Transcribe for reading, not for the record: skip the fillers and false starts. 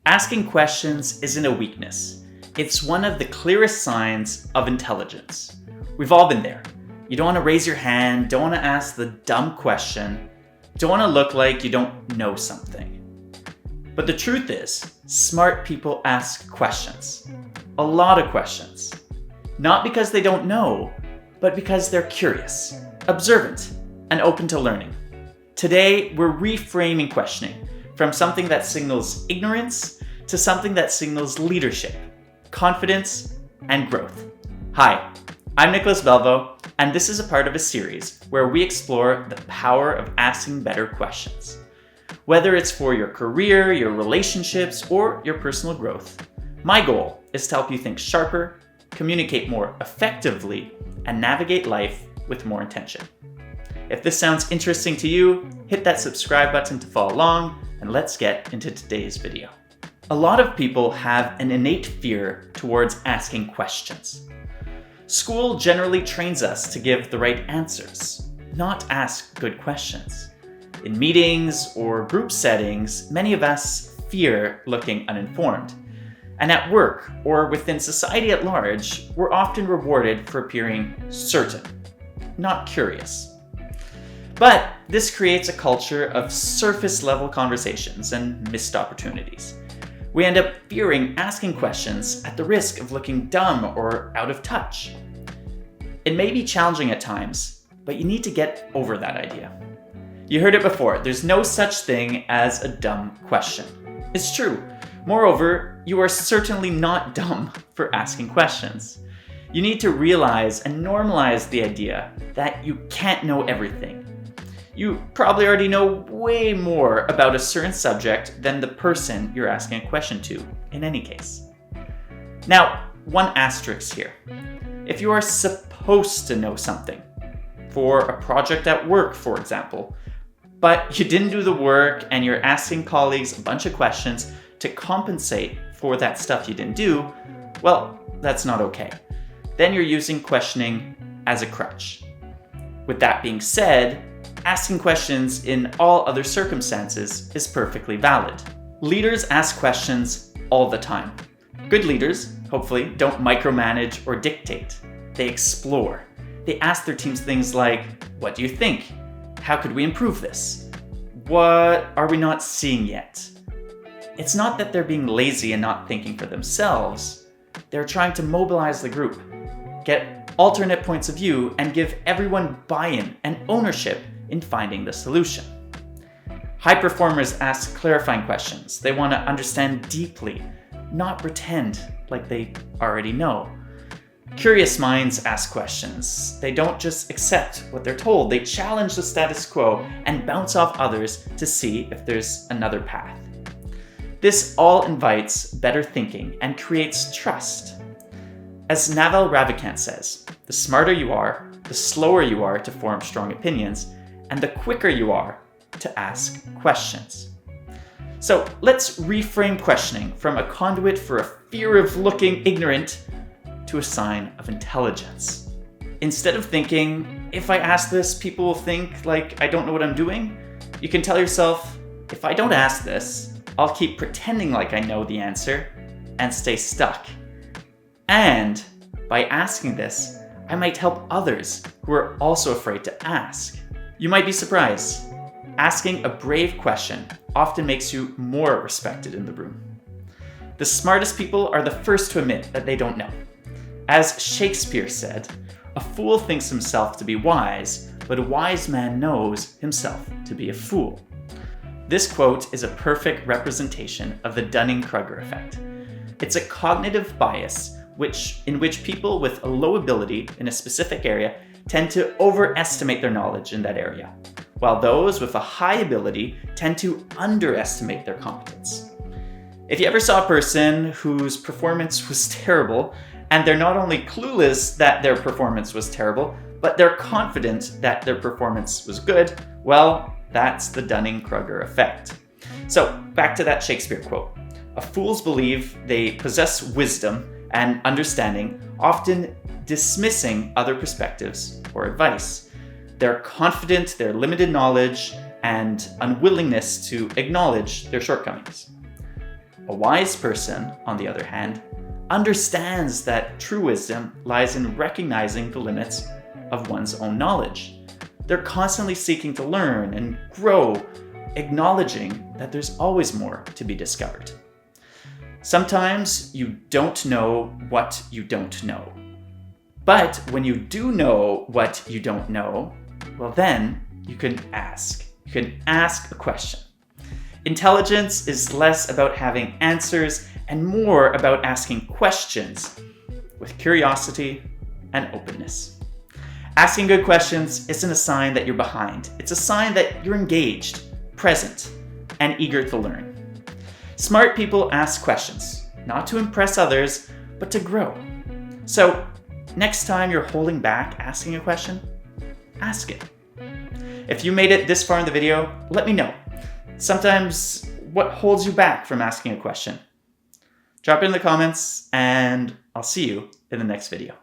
Asking questions isn't a weakness. It's one of the clearest signs of intelligence. We've all been there. You don't want to raise your hand, don't want to ask the dumb question, don't want to look like you don't know something. But the truth is, smart people ask questions. A lot of questions. Not because they don't know, but because they're curious, observant, and open to learning. Today, we're reframing questioning from something that signals ignorance to something that signals leadership, confidence, and growth. Hi, I'm Nicholas Belvo, and this is a part of a series where we explore the power of asking better questions. Whether it's for your career, your relationships, or your personal growth, my goal is to help you think sharper, communicate more effectively, and navigate life with more intention. If this sounds interesting to you, hit that subscribe button to follow along, and let's get into today's video. A lot of people have an innate fear towards asking questions. School generally trains us to give the right answers, not ask good questions. In meetings or group settings, many of us fear looking uninformed. And at work or within society at large, we're often rewarded for appearing certain, not curious. But this creates a culture of surface-level conversations and missed opportunities. We end up fearing asking questions at the risk of looking dumb or out of touch. It may be challenging at times, but you need to get over that idea. You heard it before, there's no such thing as a dumb question. It's true. Moreover, you are certainly not dumb for asking questions. You need to realize and normalize the idea that you can't know everything. You probably already know way more about a certain subject than the person you're asking a question to, in any case. Now, one asterisk here. If you are supposed to know something, for a project at work, for example, but you didn't do the work and you're asking colleagues a bunch of questions to compensate for that stuff you didn't do, well, that's not okay. Then you're using questioning as a crutch. With that being said, asking questions in all other circumstances is perfectly valid. Leaders ask questions all the time. Good leaders, hopefully, don't micromanage or dictate. They explore. They ask their teams things like, what do you think? How could we improve this? What are we not seeing yet? It's not that they're being lazy and not thinking for themselves. They're trying to mobilize the group, get alternate points of view, and give everyone buy-in and ownership in finding the solution. High performers ask clarifying questions. They want to understand deeply, not pretend like they already know. Curious minds ask questions. They don't just accept what they're told. They challenge the status quo and bounce off others to see if there's another path. This all invites better thinking and creates trust. As Naval Ravikant says, the smarter you are, the slower you are to form strong opinions, and the quicker you are to ask questions. So let's reframe questioning from a conduit for a fear of looking ignorant to a sign of intelligence. Instead of thinking, if I ask this, people will think like I don't know what I'm doing, you can tell yourself, if I don't ask this, I'll keep pretending like I know the answer and stay stuck. And by asking this, I might help others who are also afraid to ask. You might be surprised. Asking a brave question often makes you more respected in the room. The smartest people are the first to admit that they don't know. As Shakespeare said, a fool thinks himself to be wise, but a wise man knows himself to be a fool. This quote is a perfect representation of the Dunning-Kruger Effect. It's a cognitive bias in which people with a low ability in a specific area tend to overestimate their knowledge in that area, while those with a high ability tend to underestimate their competence. If you ever saw a person whose performance was terrible, and they're not only clueless that their performance was terrible, but they're confident that their performance was good, well, that's the Dunning-Kruger Effect. So back to that Shakespeare quote. Fools believe they possess wisdom and understanding, often dismissing other perspectives or advice. They're confident, their limited knowledge, and unwillingness to acknowledge their shortcomings. A wise person, on the other hand, understands that true wisdom lies in recognizing the limits of one's own knowledge. They're constantly seeking to learn and grow, acknowledging that there's always more to be discovered. Sometimes you don't know what you don't know. But when you do know what you don't know, well then you can ask. You can ask a question. Intelligence is less about having answers and more about asking questions with curiosity and openness. Asking good questions isn't a sign that you're behind. It's a sign that you're engaged, present, and eager to learn. Smart people ask questions, not to impress others, but to grow. So, next time you're holding back asking a question, ask it. If you made it this far in the video, let me know. Sometimes, what holds you back from asking a question? Drop it in the comments, and I'll see you in the next video.